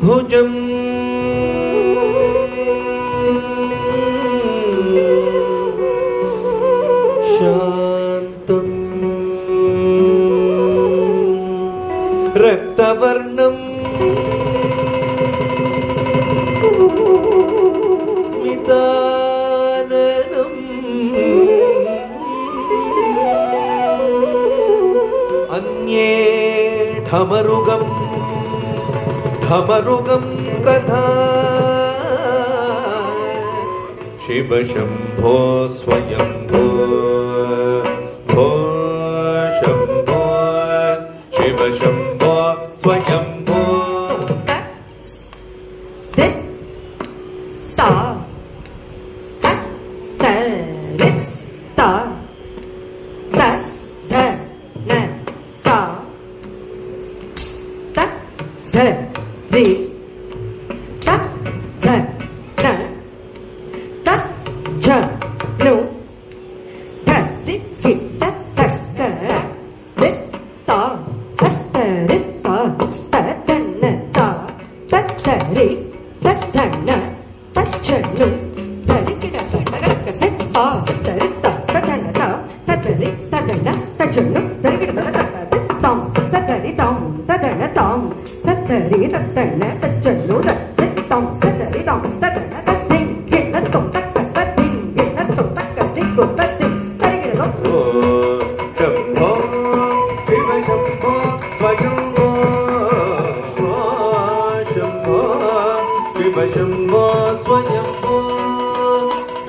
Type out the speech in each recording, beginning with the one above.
चतुर्भुजम् शान्तम् रक्तवर्णम् स्मिताननम् अन्ये धमरुगम् तथा शिव शंभो स्वयंभो भो शंभो शिव शंभो स्वयंभो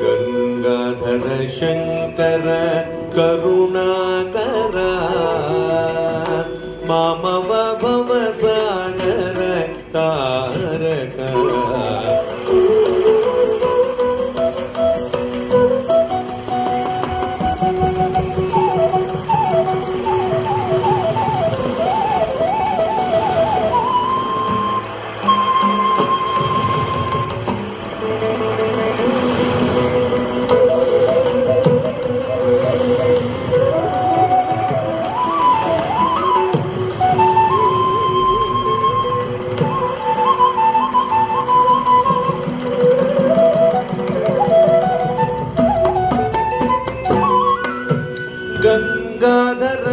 गंगाधर शंकर करुणाकर मामव भवसागर तारक गंगाधर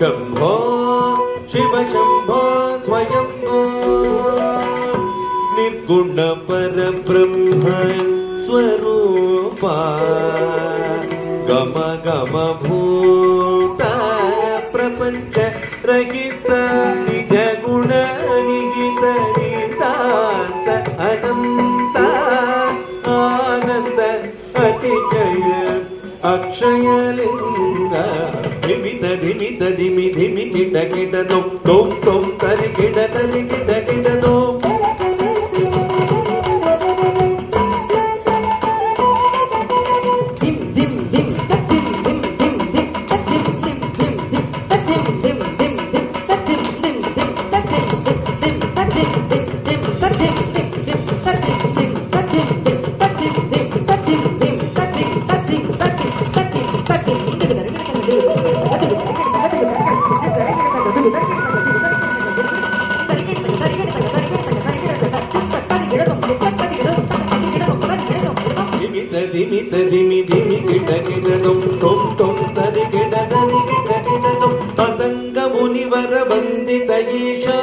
शंभो शिव शंभो स्वयंभो निर्गुण पर ब्रह्म स्वरूपा गम गम भूत प्रपंच रहित निज गुण निहित नितांत अनंत आनंद अतिशय अक्षयलिंग धिमित धिमित धिमि धिमि किट किट दोम दोम दोम तरि किट किट दोम धिमित धिमि धिमि किट दोम दोम दोम तरि किट दोम पतंग मुनिवर वंदित ईशा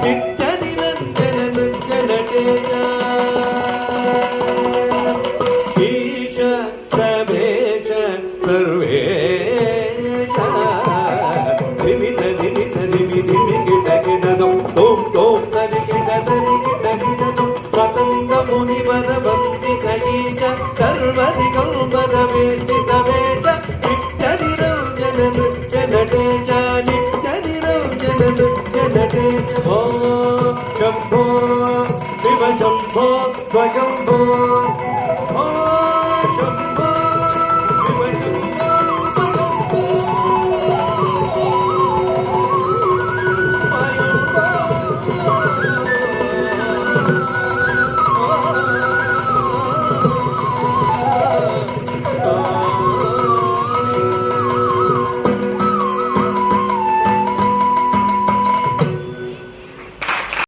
नित्य निरंजन नृत्य नटेया ईशा प्रवेश सर्वेश धिमित धिमित धिमि धिमि किट दोम दोम दोम तरि किट दोम पतंग मुनिवर वंदित ईशा सर्वधिकल्पद वेदित वेद नित्य निरंजन నృత్యనటే ఓ శంభో శివ శంభో స్వయంభో